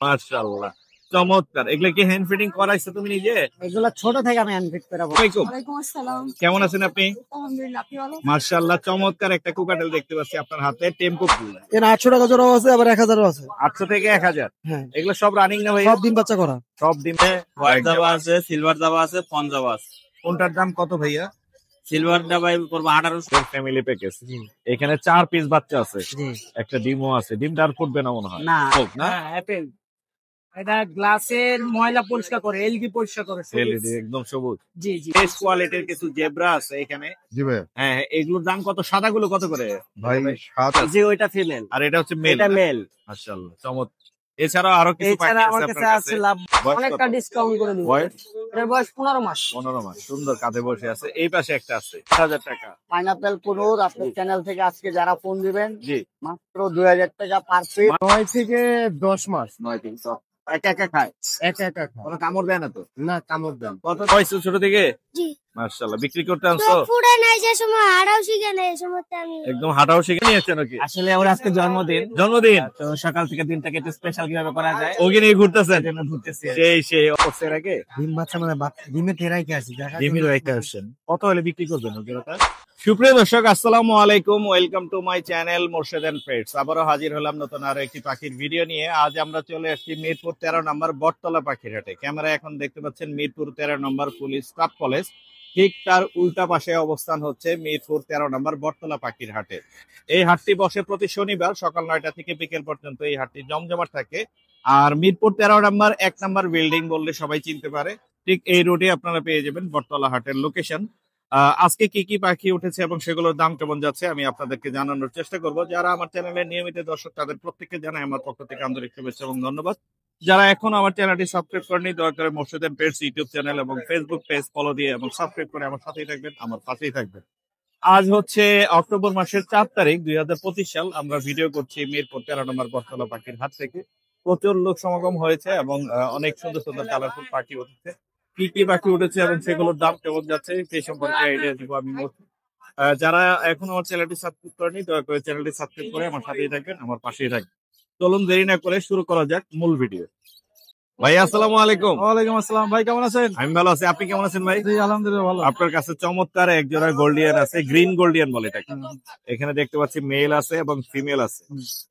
মাশাআল্লাহ, চমৎকার। এগুলো কি হ্যান্ড ফিটিং করাইছো তুমি নিজে? এগুলো ছোট থেকে আমি হ্যান্ড ফিট করাবো। ওয়ালাইকুম আসসালাম, কেমন আছেন আপনি? আলহামদুলিল্লাহ, আপনি ভালো? মাশাআল্লাহ, চমৎকার একটা কোকাটেল দেখতে পাচ্ছি আপনার হাতে। টেম্পো ফুল এর 800 টাকা জোড়া আছে, আবার 1000 আছে। 800 থেকে 1000। হ্যাঁ, এগুলো সব রানিং না ভাই? সব ডিম বাচ্চা করা। সব ডিমে হোয়াইট জাবা আছে, সিলভার জাবা আছে, ফন জাবা আছে। কোনটার দাম কত ভাইয়া? সিলভার জাবাই করবো 1800। Family package. এখানে 4 পিস বাচ্চা আছে, জি, একটা ডিমও আছে। ডিমটা আর ফুটবে না মনে হয়। না হোক না, অ্যাপেল। এটা গ্লাসের ময়লা পরিষ্কার করে, এলগি পরিষ্কার করে। এলইডি একদম সবুজ। জি জি, বেস্ট কোয়ালিটির কিছু জেব্রা আছে এখানে। জি ভাই। হ্যাঁ, এগুলোর দাম কত? সাদাগুলো কত করে ভাই 7 জি, ওইটা ফিমেল, আর এটা হচ্ছে মেল? এটা মেল। মাশাআল্লাহ, চমৎকার। এছাড়াও আরো কিছু পাখি এছাড়া আছে আমার আপনার কাছে আছে কাছে? লাভ, বয়স অনেকটা কত? ডিসকাউন্ট করে দিব। বয়স এর বয়স 15 মাস। 15 মাস। সুন্দর কাঁধে বসে আছে। এই পাশে একটা আছে 1000 টাকা। পাইনাপেল কুনুর আপনার চ্যানেল থেকে আজকে যারা ফোন দিবেন জি, মাত্র 2000 টাকা পার পিস। 9 থেকে 10 মাস। 9 দিন সব একা একা খায়? একা একা খায়। কোনো কামড় দেয় না তো? না, কামড় দেন। কত হয়েছে ছোট থেকে? জি, মাশাআল্লাহ, বিক্রি করতে আনছো? চোখ ফুড়ে নাই যে সময় হারাও শিখে নেই, এই সময়তে আমি একদম হাঁটাও শিখে নিয়েছে নাকি? আসলে ওর আজকে জন্মদিন, জন্মদিন তো সকাল থেকে দিনটাকে একটু স্পেশাল কিভাবে করা যায় ওকে নিয়ে ঘুরতেছেন? জন্য ঘুরতেছি। সেই অবস্থার আগে ডিম বাচ্চা মানে ডিমের তেরাই কে আছে দেখা ডিমির রাইখা আসছেন। কত হলে বিক্রি করবেন ওটা? সুপ্রিয় দর্শক, আসসালামু আলাইকুম, welcome to my channel Morshed and pets. আবারও হাজির হলাম নতুন আরো একটি পাখির ভিডিও নিয়ে। আজ আমরা চলে আসছি মিরপুর 13 নম্বর বটতলা পাখির হাটে। ক্যামেরা এখন দেখতে পাচ্ছেন মিরপুর 13 নম্বর পুলিশ স্টাফ কলেজ, ঠিক তার উল্টা পাশে অবস্থান হচ্ছে মিরপুর 13 নম্বর বটতলা পাখির হাটে। এই হাটটি বসে প্রতি শনিবার সকাল 9টা থেকে বিকেল পর্যন্ত। এই হাটটি জমজমাট থাকে। আর মিরপুর 13 নম্বর 1 নম্বর বিল্ডিং বললে সবাই চিনতে পারে। ঠিক এই রোডে আপনারা পেয়ে যাবেন বটতলা হাটের লোকেশন। আজকে কি কি পাখি উঠেছে এবং সেগুলোর দাম কেমন যাচ্ছে আমি আপনাদেরকে জানানোর চেষ্টা করব। যারা আমার চ্যানেলের নিয়মিত দর্শক তাদের প্রত্যেককে জানাই আমার পক্ষ থেকে আন্তরিক শুভেচ্ছা এবং ধন্যবাদ। যারা এখন আমার চ্যানেলটি সাবস্ক্রাইব করেনি দয়া করে Morshed and pets YouTube channel এবং ফেসবুক পেজ ফলো দিয়ে এবং সাবস্ক্রাইব করে আমার সাথেই থাকবেন, আমার পাশেই থাকবেন। আজ হচ্ছে অক্টোবর মাসের 4 তারিখ 2025 সাল। আমরা ভিডিও করছি মিরপুর 13 নম্বর বটতলা পাখির হাট থেকে। প্রচুর লোক সমাগম হয়েছে এবং অনেক সুন্দর সুন্দর কালারফুল পাখি উঠেছে। কি কি পাখি উঠেছে এবং সেগুলোর দাম কেমন যাচ্ছে সেই সম্পর্কে আইডিয়া দিব আমি। যারা এখন আমার চ্যানেলটি সাবস্ক্রাইব করেনি দয়া করে চ্যানেলটি সাবস্ক্রাইব করে আমার সাথেই থাকবেন, আমার পাশেই থাকবেন। চলুন দেরি না করে শুরু করা যাক মূল ভিডিও। ভাই আসসালামু আলাইকুম। ওয়ালাইকুম আসসালাম ভাই, কেমন আছেন? আমি ভালো আছি, আপনি কেমন আছেন ভাই? জি আলহামদুলিল্লাহ ভালো। আপনার কাছে চমৎকার এক জোড়া গোল্ডিয়ান আছে, গ্রিন গোল্ডিয়ান বলে এটাকে। এখানে দেখতে পাচ্ছি মেল আছে এবং ফিমেল আছে,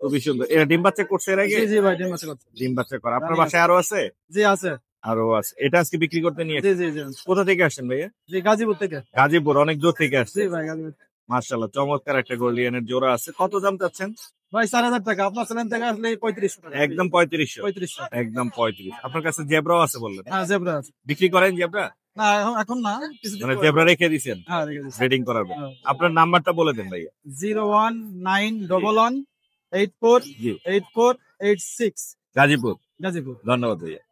খুবই সুন্দর। এটা ডিম বাচ্চা করছে এর আগে? জি ভাই, ডিম বাচ্চা করতে। ডিম বাচ্চা করা। আপনার বাসায় আরো আছে? জি আছে। আরো আছে। এটা আজকে বিক্রি করতে নিয়ে জি জি জি কোথা থেকে আসছেন ভাইয়া? জি, গাজীপুর থেকে। গাজীপুর, অনেক দূর থেকে আসছে। জি ভাই, গাজীপুর। মাশাআল্লাহ, চমৎকার একটা গোল্ডিয়ানের জোড়া আছে। কত দাম চাচ্ছেন? ভাই 4000 টাকা, আপনার চ্যানেল থেকে আসলে 3500 টাকা। একদম 3500। 3500। একদম 35। আপনার কাছে জেব্রাও আছে বললেন? হ্যাঁ জেব্রা আছে। বিক্রি করেন জেব্রা? না এখন না, কিছুদিন মানে পরে। জেব্রা রেখে দিছেন, হ্যাঁ রেখে দিছি। ব্রিডিং করাবেন। হ্যাঁ। আপনার নাম্বারটা বলে দেন ভাইয়া। 01911848486 গাজীপুর। গাজীপুর। ধন্যবাদ ভাইয়া।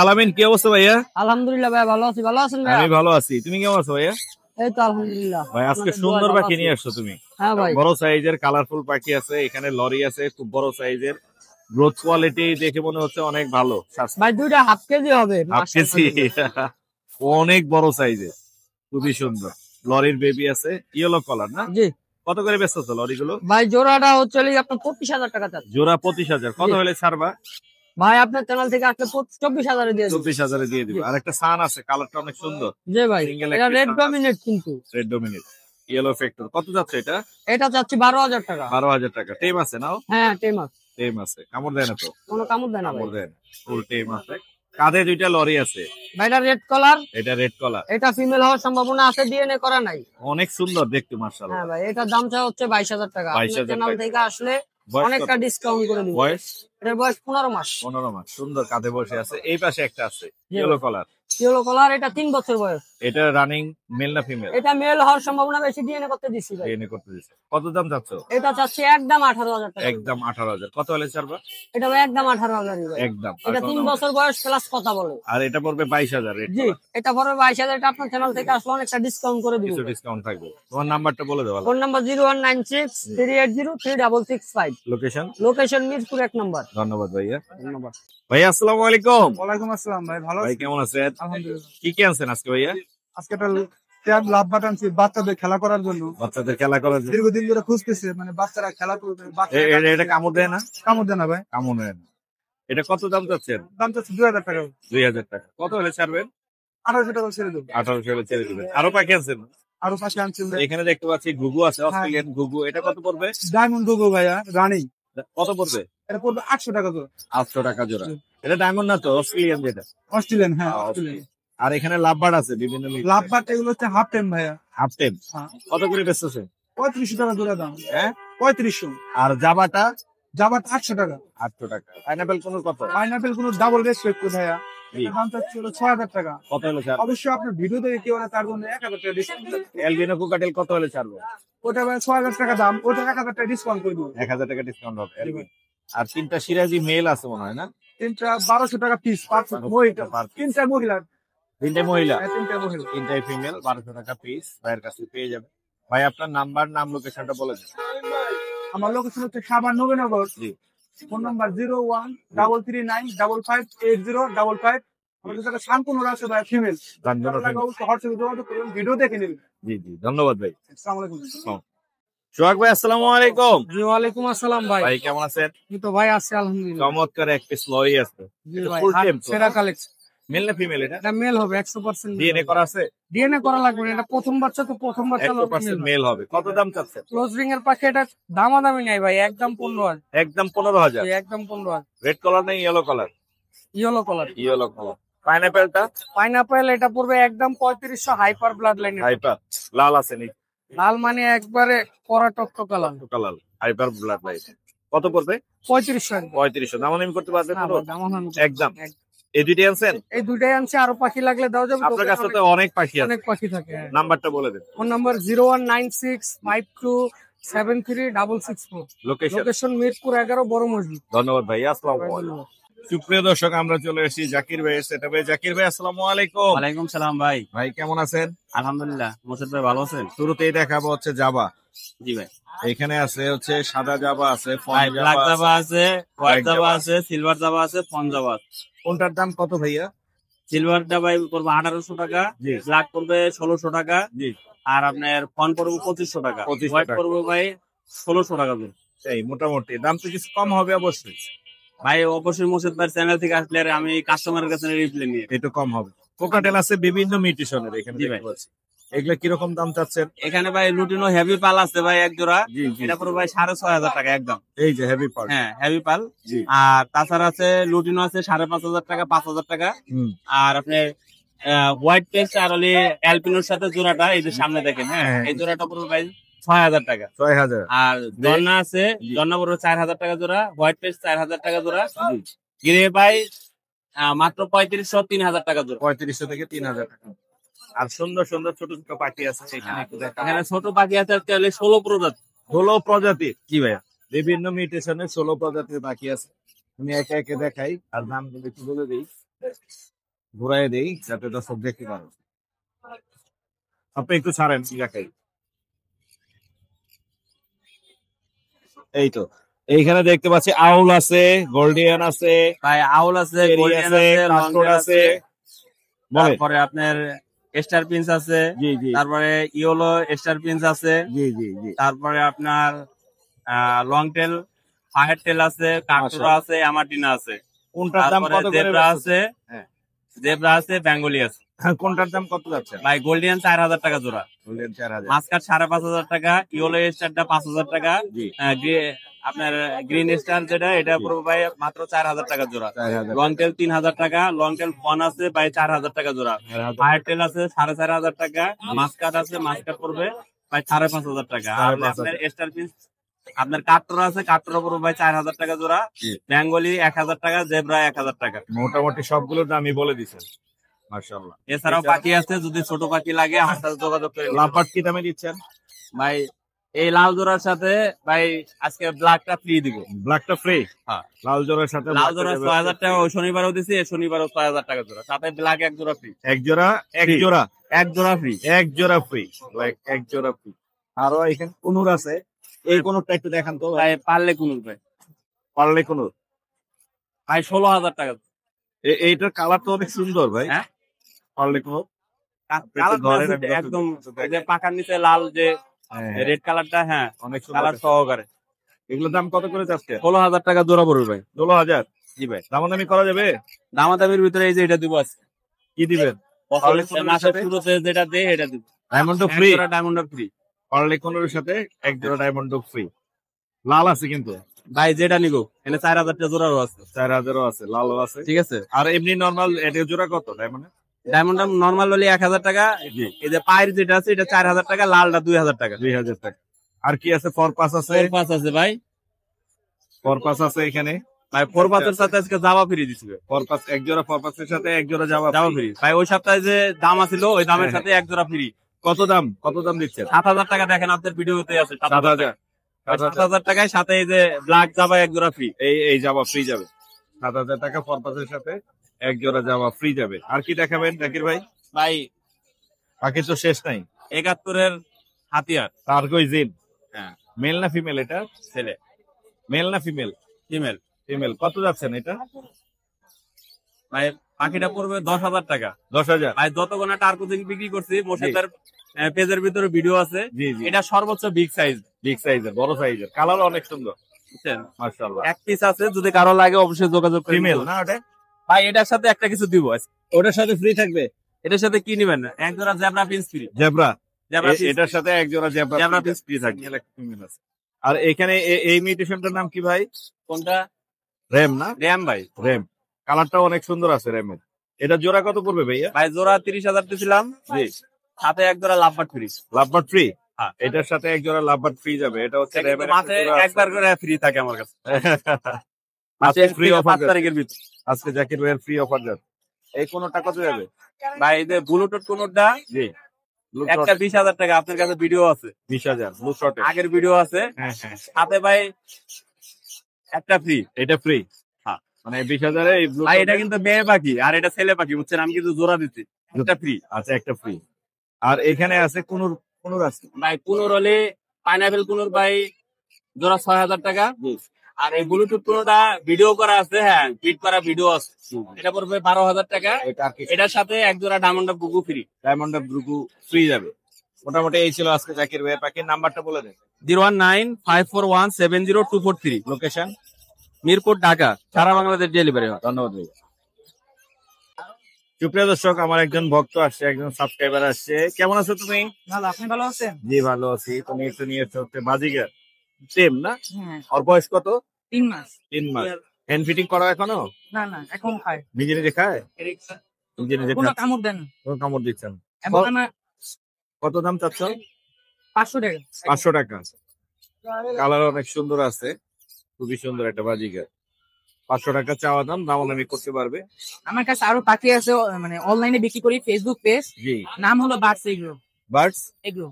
আলামিন, কি অবস্থা ভাইয়া? আলহামদুলিল্লাহ ভাই, ভালো আছি। ভালো আছেন ভাই? আমি ভালো আছি, তুমি কেমন আছো ভাইয়া? এই তো আলহামদুলিল্লাহ। ভাই আজকে সুন্দর পাখি নিয়ে আসছো তুমি। হ্যাঁ ভাই। বড় সাইজের কালারফুল পাখি আছে এখানে, লরি আছে খুব বড় সাইজের। গ্রোথ কোয়ালিটি দেখে মনে হচ্ছে অনেক ভালো। ভাই দুইটা হাফ কেজি হবে। হাফ কেজি, অনেক বড় সাইজের, খুবই সুন্দর। লরির বেবি আছে, ইয়েলো কালার না? জি। কত করে বেচছো লরি গুলো? ভাই জোড়াটা হচ্ছে আপনার 25000 টাকা চাচ্ছে। জোড়া 25000। কত হলে ছাড়বা? ভাই আপনার চ্যানেল থেকে আসলে 24000 দিয়ে দিন। 24000 দিয়ে দিবে। আর একটা সান আছে, কালারটা অনেক সুন্দর। জি ভাই, Single এটা একটি রেড sun ডমিনেট কিন্তু। Red dominate yellow factor. কত যাচ্ছে এটা? এটা চাচ্ছি 12000 টাকা। 12000 টাকা। টেম আছে নাও? হ্যাঁ টেমাস। টেম আছে, কামড় দেয় না তো? কোনো কামড় দেয় না ভাই। কামড় দেয় না, ফুল টেম আছে। কাঁধে দুইটা লরি আছে। ভাই এটা রেড কালার, এটা রেড কলার। এটা ফিমেল হওয়ার সম্ভাবনা আছে, ডিএনএ করা নাই। অনেক সুন্দর দেখতে মাশাআল্লাহ। হ্যাঁ ভাই, এটার দামটা হচ্ছে 22000 টাকা। 22,000 আপনার চ্যানেল টাকা। থেকে আসলে বয়স অনেকটা কত? ডিসকাউন্ট করে দিব। বয়স? এটার বয়স 15 মাস। 15 মাস। সুন্দর কাঁধে বসে আছে। এই পাশে একটা আছে জি। ইয়েলো কলার। ইয়েলো কালার, এটা 3 বছর বয়স। এটা রানিং মেল না ফিমেল? এটা মেল হওয়ার সম্ভাবনা বেশি, ডিএনএ করতে দিছি ভাই। ডিএনএ করতে দিছে। কত দাম যাচ্ছে? এটা চাচ্ছি একদম 18000 টাকা। একদম 18000। কত হলে ছাড়বা? এটা ভাই একদম 18000 ভাই। একদম। এটা 3 বছর বয়স প্লাস কথা বলে। আর এটা পড়বে 22000 রেট। জি, এটা পরে 22000। এটা আপনার চ্যানেল থেকে আসলে অনেকটা ডিসকাউন্ট করে দিব। কিছু ডিসকাউন্ট থাকবে। তোমার নাম্বারটা বলে দাও। Phone number 01963803665। Location? Location Mirpur 1 নম্বর। ধন্যবাদ ভাইয়া। ধন্যবাদ ভাইয়া আসসালামু আলাইকুম। ওয়ালাইকুম আসসালাম ভাই, ভালো ভাই কেমন আছেন? আলহামদুলিল্লাহ। কি কি আনছেন আজকে ভাইয়া? আজকে একটা ট্যাব লাভ বাটন ছিল বাচ্চাদের খেলা করার জন্য। বাচ্চাদের খেলা করার জন্য। দীর্ঘদিন ধরে খুঁজতেছে, মানে বাচ্চারা খেলা করবে। এটা কামড় দেয় না? কামড় দেয় না ভাই। কামড় দেয় না। এটা কত দাম চাচ্ছেন? দাম চাচ্ছে 2000 টাকা। 2000 টাকা। কত হলে ছাড়বেন? 1800 টাকা ছেড়ে দেবো। 1800 হলে ছেড়ে দিবেন। আরো পাখি আছেন? আরো পাশে আনছি এখানে দেখতে পাচ্ছি ঘুঘু আছে, অস্ট্রেলিয়ান ঘুঘু। এটা কত পড়বে? ডায়মন্ড গুগো ভাইয়া, রানিং। কত পড়বে? এটা পড়বে 800 টাকা তো। 800 টাকা জোড়া। এটা ডায়মন্ড না তো, অস্ট্রেলিয়ান যেটা। অস্ট্রেলিয়ান, হ্যাঁ অস্ট্রেলিয়ান। আর এখানে লাভবার্ড আছে বিভিন্ন লাভবার্ড এগুলো হচ্ছে হাফ টাইম ভাইয়া। হাফ টেম। হ্যাঁ। কত করে বেচতেছে? 3500 টাকা জোড়া দাম। হ্যাঁ 3500। আর জাবাটা জাবার 800 টাকা। 800 টাকা। পাইনাপেল কোন কত? পাইনাপেল কোনো ডাবল রেসপেক্ট ভাইয়া। জি। এটার দাম চাচ্ছে হলো 6000 টাকা। কত হলে ছাড়বে? অবশ্যই আপনার ভিডিও দেখে কেউ না তার জন্য 1000 টাকা ডিসকাউন্ট। এলবিনো কোকাটেল কত হলে ছাড়বে? ওটা ভাই 6000 টাকা দাম, ওটা 1000 টাকা ডিসকাউন্ট করে দেবো। 1000 টাকা ডিসকাউন্ট হবে এলবিনো। আর তিনটা সিরাজি মেল আছে মনে হয় না? তিনটা 1200 টাকা পিস পার মহিলা। তিনটা মহিলা। তিনটে মহিলা, হ্যাঁ, তিনটা মহিলা। তিনটাই ফিমেল, 1200 টাকা পিস ভাইয়ের কাছে পেয়ে যাবে। ভাই আপনার নাম্বার, নাম, লোকেশনটা বলে দিন। আমার লোকেশন হচ্ছে সাভার নবীনগর। জি। Phone number 013395558055। আমাদের সাথে শান্তনুর আছে ভাই, ফিমেল। হোয়াটসঅ্যাপে যোগাযোগ করুন, ভিডিও দেখে নিন। জি জি, ধন্যবাদ ভাই। আসসালামু আলাইকুম। সোহাগ ভাই আসসালামু আলাইকুম। জি ওয়ালাইকুম আসসালাম ভাই। ভাই কেমন আছেন? এই তো ভাই আছে আলহামদুলিল্লাহ। চমৎকার এক পিস লরি আছে। জি এটা ভাই, full time তো? সেরা কালেকশন। মেল না ফিমেল এটা? এটা মেল হবে 100%। ডিএনএ করা আছে? ডিএনএ করা লাগবে না, এটা প্রথম বাচ্চা তো প্রথম বাচ্চা 100% মেল হবে। কত দাম চাচ্ছেন? ক্লোজ রিং এর পাখি এটা দামাদামি নাই ভাই, একদম 15000। একদম 15000। একদম 15000। রেড কালার নেই, yellow colour? Yellow colour. Yellow colour. পাইনাপেলটা? পাইনাপেল এটা পড়বে একদম 3500 হাইপার ব্লাড লাইনের। হাইপার লাল আছে নি? লাল মানে একবারে কড়া টকটক colour. Colour hyper blood light. কত পড়বে? 3500। 3500। দামাদামি করতে পারবেন না তো? ভাই, দামাদামি একদম। এই দুইটাই আনছেন? এই দুইটাই আনছি, আরো পাখি লাগলে দাও যাবে। আপনার কাছে তো অনেক পাখি আছে। অনেক পাখি থাকে। নাম্বারটা বলে দেন। Phone number 019652736664। Location? Location Mirpur 11 বড় মসজিদ। ধন্যবাদ ভাই, আসসালামু আলাইকুম। সুপ্রিয় দর্শক, আমরা চলে এসেছি জাকির ভাই সেটআপে। জাকির ভাই আসসালামু আলাইকুম। ওয়ালাইকুম সালাম ভাই। ভাই কেমন আছেন? আলহামদুলিল্লাহ। মোর্শেদ ভাই ভালো আছেন? শুরুতেই দেখাবো হচ্ছে জাবা। জি ভাই। এখানে আছে হচ্ছে সাদা জাবা আছে, ফন ভাই ব্ল্যাক জাবা জাবা আছে, হোয়াইট জাবা জাবা আছে, সিলভার জাবা আছে, ফন জাবা আছে। কোনটার দাম কত ভাইয়া? সিলভারটা ভাই করবো 1800 টাকা, জি। ব্ল্যাক করবে 1600 টাকা, জি। আর আপনার ফন পড়বো 2500 টাকা, 2500 হোয়াইট টাকা। করবো ভাই 1600 টাকা করে। এই মোটামুটি দাম তো কিছু কম হবে অবশ্যই। ভাই অবশ্যই মোর্শেদ ভাই চ্যানেল থেকে আসলে আর আমি কাস্টমারের কাছে রিপ্লাই নিয়ে। একটু কম হবে। কোকাটেল আছে বিভিন্ন মিউটেশনের এখানে জি ভাই। দেখতে পাচ্ছি। এগুলা কিরকম দাম চাচ্ছেন? এখানে ভাই লুটিনো হেভি পাল আছে ভাই এক জোড়া, জি জি। এটা পুরো ভাই 6500 টাকা একদম। এই যে হেভি পার্ট। হ্যাঁ হেভি পাল। জি। আর তাছাড়া আছে লুটিনো আছে 5500 টাকা, 5000 টাকা। হুম। আর আপনি হোয়াইট পেস্ট আর হলে অ্যালপিনোর সাথে জোড়াটা এই যে সামনে দেখেন, হ্যাঁ হ্যাঁ। এই জোড়াটা পুরো ভাই 6000 টাকা। 6000। আর জন্না আছে, জি। জন্না পুরো 4000 টাকা জোড়া, হোয়াইট পেস্ট 4000 টাকা জোড়া, গ্রে ভাই মাত্র 3500 3000 টাকা জোড়া। 3500 থেকে 3000 টাকা। আর সুন্দর সুন্দর ছোট ছোট পাখি আছে এখানে একটু দেখান। এখানে ছোট পাখি আছে আজকে হলে 16 প্রজাতি। 16 প্রজাতির জি ভাই। বিভিন্ন মিউটেশনের 16 প্রজাতির পাখি আছে। আমি একে একে দেখাই আর নামগুলো একটু বলে দিই, ঘুরাই দেই যাতে দর্শক দেখতে পারে। আপনি একটু ছাড়েন, দেখাই। এই তো এইখানে দেখতে পাচ্ছি আউল আছে, গোল্ডিয়ান আছে, ভাই আউল আছে, চেরি গোল্ডেন আছে, আছে, লং কাস্টর্ড টেল আছে। আছে, বলেন। তারপরে আপনার স্টার প্রিন্স আছে, জি জি তারপরে ইয়েলো স্টার প্রিন্স আছে, জি জি জি। তারপরে আপনার লং টেল, ফায়ার টেল আছে, কাকড়া আছে, আমাটিনা আছে, কোনটার দাম তারপরে কত করে জেব্রা আছে, হ্যাঁ। জেব্রা আছে, বেঙ্গলি আছে। কোনটার দাম কত যাচ্ছে? ভাই গোল্ডিয়ান 4000 টাকা জোড়া, গোল্ডিয়ান 4000। মাস্কাট 5500 টাকা, ইয়েলো স্টারটা 5000 টাকা, জি। আপনার গ্রিন স্টার যেটা এটা পুরো ভাই মাত্র 4000 টাকা জোড়া। 4000। লং টেল 3000 টাকা, লং টেল ফন আছে ভাই 4000 টাকা জোড়া, 4000। ফায়ার টেল আছে 4500 টাকা, মাস্কাট আছে, মাস্কাট পড়বে ভাই 5500 টাকা। আর 5500 আপনার স্টার পিস আপনার কাটরা আছে, কাটরা পড়বে ভাই 4000 টাকা জোড়া, জি। বেঙ্গলি 1000 টাকা, জেব্রা 1000 টাকা। মোটামুটি সবগুলোর দামই বলে দিচ্ছেন, মাশাআল্লাহ। এছাড়াও পাখি আছে, যদি ছোট পাখি লাগে আমার সাথে যোগাযোগ করে নিতে লাভবার্ড কি দামে দিচ্ছেন? ভাই। এই লাল জোড়ার সাথে ভাই আজকে ব্ল্যাকটা ফ্রি দিব। ব্ল্যাকটা ফ্রি? হ্যাঁ। লাল জোড়ার সাথে লাল জোড়া 6000 টাকা, ওই শনিবারও দিছি, এই শনিবারও 6000 টাকা জোড়া, সাথে ব্ল্যাক এক জোড়া ফ্রি। এক জোড়া, এক Free। জোড়া, এক জোড়া ফ্রি। এক জোড়া ফ্রি, এক জোড়া ফ্রি। আরো এখানে কুনুর আছে, এই কুনুরটা একটু দেখান তো ভাই। ভাই পারলে কোন ভাই, পারলে কুনুর ভাই 16000 টাকা। এইটার কালার তো অনেক সুন্দর ভাই। হ্যাঁ। পারলে কুনুর কালার ধরেন একদম এই যে পাকার নিচে লাল যে রেড কালারটা, হ্যাঁ অনেক সুন্দর কালার সহকারে। এগুলোর দাম কত করে যাচ্ছে? 16000 টাকা জোড়া পড়বে ভাই। 16000। জি ভাই। দামাদামি করা যাবে? দামাদামির ভিতরে এই যে এটা দিব আছে, কি দিবেন? মাসের শুরুতে যেটা দেয় এটা দিব। ডায়মন্ড ফ্রি, ডায়মন্ড ফ্রি পারলে 15 সাথে এক জোড়া ডায়মন্ড ফ্রি। লাল আছে কিন্তু ভাই, যেটা নিবো এনে 4000 টাকা জোড়ারও আছে, 4000ও আছে, লালও আছে। ঠিক আছে। আর এমনি নরমাল এটা জোড়া কত ডায়মন্ড? ডায়মন্ড নরমাল হলে 1000 টাকা, এই যে পায়ের যেটা আছে এটা 4000 টাকা, লালটা 2000 টাকা। 2000 টাকা। আর কি আছে? ফরপাস আছে, 4-5 আছে ভাই। ফরপাস আছে এখানে ভাই 4-5 এর সাথে আজকে জামা ফ্রি দিছি ভাই। ফরপাস, এক জোড়া ফরপাসের সাথে এক জোড়া জামা জামা ফ্রি। ফ্রি ভাই। ওই সপ্তাহে যে দাম আছিল ওই দামের সাথে এক জোড়া ফ্রি। কত দাম? কত দাম দিচ্ছেন? 7000 টাকা, দেখেন আপনার ভিডিওতে আছে 7000। 7000 টাকায় সাথে এই যে ব্ল্যাক জামা এক জোড়া ফ্রি। এই জামা ফ্রি যাবে 7000 টাকা, ফরপাসের সাথে এক জোড়া জামা ফ্রি যাবে। আর কি দেখাবেন জাকির ভাই? ভাই বাকি তো শেষ নাই। 71-এর হাতিয়ার। তার কই জিন? হ্যাঁ, মেল না ফিমেল এটা? ছেলে। মেল না ফিমেল? ফিমেল। ফিমেল। কত যাচ্ছেন এটা? ভাই পাখিটা পড়বে 10,000 টাকা। 10,000। ভাই যতক্ষণ টার্কোজিং বিক্রি করছি মোর্শেদের পেজের ভিতরে ভিডিও আছে। জি জি, এটা সর্বোচ্চ বিগ সাইজ, বিগ সাইজের, বড় সাইজের, কালার অনেক সুন্দর, বুঝছেন। মাশাআল্লাহ। এক পিস আছে, যদি কারো লাগে অবশ্যই যোগাযোগ করবেন। ফিমেল না ওটা? ভাই এটার সাথে একটা কিছু দিব আজকে। ওটার সাথে ফ্রি থাকবে? এটার সাথে কি নিবেন? এক জোড়া zebra piece free. Zebra? Zebra piece, এটার সাথে এক জোড়া zebra zebra piece piece free থাকবে। ফিমেল আছে। আর এখানে এই মিউটেশনটার নাম কি ভাই? কোনটা? র্যাম না? র্যাম ভাই। র্যাম। কালারটাও অনেক সুন্দর আছে র্যামের। এটা জোড়া কত পড়বে ভাইয়া? ভাই জোড়া 30,000 দিছিলাম, জি। সাথে এক জোড়া লাভবাট ফ্রি। Lovebird free? হ্যাঁ। এটার সাথে এক জোড়া লাভবার্ড ফ্রি যাবে। এটা হচ্ছে র্যামের মাসে একবার করে ফ্রি থাকে আমার কাছে। আজকে ফ্রি অফার 5 তারিখের ভিতর। আজকে জাকির ভাইয়ের ফ্রি অফার যাবে। এই কোনটা কত যাবে? ভাই এই যে ব্লুটুথ কোনটা জি, একটা 20,000 টাকা। আপনার কাছে ভিডিও আছে, 20,000 ব্লু শর্টে। আগের ভিডিও আছে। হ্যাঁ হ্যাঁ, সাথে ভাই একটা ফ্রি। এটা ফ্রি। হ্যাঁ। মানে 20,000 এই ব্লু। ভাই এটা কিন্তু মেয়ে পাখি আর এটা ছেলে পাখি, বুঝছেন। আমি কিন্তু জোড়া দিচ্ছি, একটা ফ্রি। আচ্ছা, একটা ফ্রি। আর এখানে আছে কোনুর, কোনুর আছে ভাই কুনুর হলে পাইনাপেল কুনুর ভাই জোড়া 6,000 টাকা। আর এই ব্লুটুথ কোনটা ভিডিও করা আছে, হ্যাঁ ফিট করা ভিডিও আছে, এটা পড়বে 12,000 টাকা। এটার সাথে এক জোড়া ডায়মন্ড অফ গুগু ফ্রি। ডায়মন্ড অফ ব্রুকু ফ্রি যাবে। মোটামুটি এই ছিল আজকে জাকির ভাইয়ের পাখির। নাম্বারটা বলে দেন। 01954170243। লোকেশন মিরপুর, ঢাকা। সারা বাংলাদেশ ডেলিভারি হয়। ধন্যবাদ ভাই। সুপ্রিয় দর্শক, আমার একজন ভক্ত আসছে, একজন সাবস্ক্রাইবার আসছে। কেমন আছো তুমি? ভালো, আপনি ভালো আছেন? জি ভালো আছি। তুমি একটু নিয়ে হচ্ছে বাজিগার সেম না? হ্যাঁ, ওর বয়স কত? 3 মাস। 3 মাস। হ্যান্ড ফিটিং করা এখনো? না না, এখন খায়, নিজে নিজে খায়? নিজে নিজে কোনো খায়? কামড় দেন না। কোনো কামড় দিচ্ছেন? এবং আমার কত দাম চাচ্ছ? 500 টাকা। 500 টাকা। কালার অনেক সুন্দর আছে, খুবই সুন্দর একটা বাজিগার। 500 টাকা চাওয়া দাম, দামাদামি করতে পারবে। আমার কাছে আরো পাখি আছে, মানে অনলাইনে বিক্রি করি, ফেসবুক পেজ, জি। নাম হলো birds agro. Birds agro,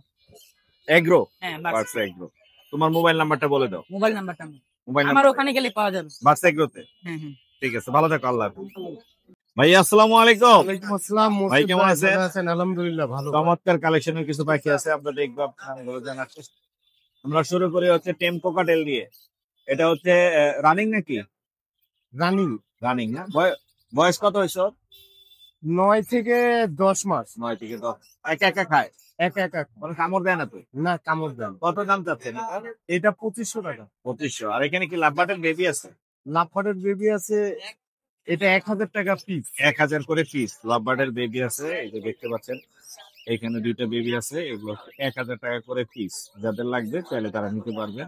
agro? হ্যাঁ বার্ডস এগ্রো। তোমার মোবাইল নাম্বারটা বলে দাও। মোবাইল নাম্বারটা আমার। মোবাইল আমার নাম্বার ওখানে গেলে পাওয়া যাবে। বার্ডস এগ্রোতে? হ্যাঁ হ্যাঁ। ঠিক আছে, ভালো থাকো, আল্লাহ হাফেজ। ভাই আসসালামু আলাইকুম। ওয়ালাইকুম আসসালাম। ভাই, কেমন আছেন? ভালো আছেন? আলহামদুলিল্লাহ ভালো। চমৎকার কালেকশনের কিছু পাখি আছে, আমরা দেখবো, আপনার জানার চেষ্টা। আমরা শুরু করি হচ্ছে টেম কোকাটেল দিয়ে। এটা হচ্ছে রানিং নাকি? রানিং। রানিং না? বয়স কত হয়েছে? 9 থেকে 10 মাস। 9 থেকে 10। একা একা খায়? একা একা। কোনো কামড় দেয় না তো? না, কামড় দেন। কত দাম চাচ্ছেন? এটা 2500 টাকা। 2500। আর এখানে কি লাভবাটের বেবি আছে? লাফারের বেবি আছে, এটা 1000 টাকা পিস। 1000 করে পিস লাভবার্ডের বেবি আছে, এই যে দেখতে পাচ্ছেন। এখানে দুইটা বেবি আছে, এগুলো 1000 টাকা করে পিস। যাদের লাগবে চাইলে তারা নিতে পারবে।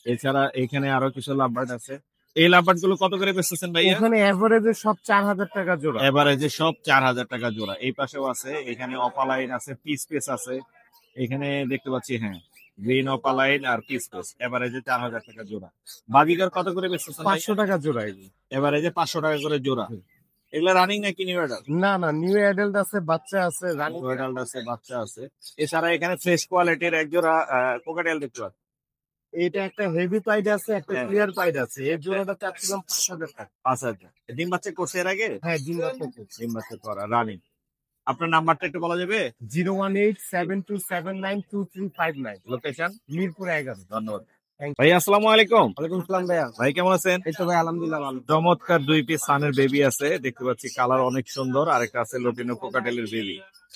এছাড়া এখানে আরো কিছু লাভবার্ড আছে। এই লাভবার্ড গুলো কত করে বেচতেছেন ভাইয়া? ওখানে এভারেজে সব 4000 টাকা জোড়া। এভারেজে সব 4000 টাকা জোড়া। এই পাশেও আছে, এখানে অপালাইন আছে, পিস পেস আছে। এখানে দেখতে পাচ্ছি, হ্যাঁ গ্রিন অপালাইন আর পিস পেস। এভারেজে 4000 টাকা জোড়া। বাজিকার কত করে বেচতেছেন? 500 টাকা জোড়া এগুলো। এভারেজে 500 টাকা করে জোড়া। এগুলা রানিং নাকি নিউ অ্যাডাল্ট? না না, নিউ অ্যাডাল্ট আছে, বাচ্চা আছে, রানিং। নিউ অ্যাডাল্ট আছে, বাচ্চা আছে। এছাড়া এখানে ফ্রেশ কোয়ালিটির এক জোড়া কোকাটেল দেখতে পাচ্ছি। এটা একটা হেভি পাইড আছে, একটা হ্যাঁ। ক্লিয়ার পাইড আছে। এর জোড়াটা চাচ্ছিলাম 5000 টাকা। 5000। ডিম বাচ্চা করছে এর আগে? হ্যাঁ, দিন রাত ডিম বাচ্চা করা, রানিং। আপনার নাম্বারটা একটু বলা যাবে? 01872792359। লোকেশন মিরপুর 11। ধন্যবাদ Thank you. ভাই। আসসালামু আলাইকুম। ওয়ালাইকুম আসসালাম ভাইয়া। ভাই কেমন আছেন? এই তো ভাই আলহামদুলিল্লাহ ভালো। চমৎকার 2 পিস সানের বেবি আছে, দেখতে পাচ্ছি। কালার অনেক সুন্দর। আরেকটা আছে লটিনো কোকাটেলের বেবি।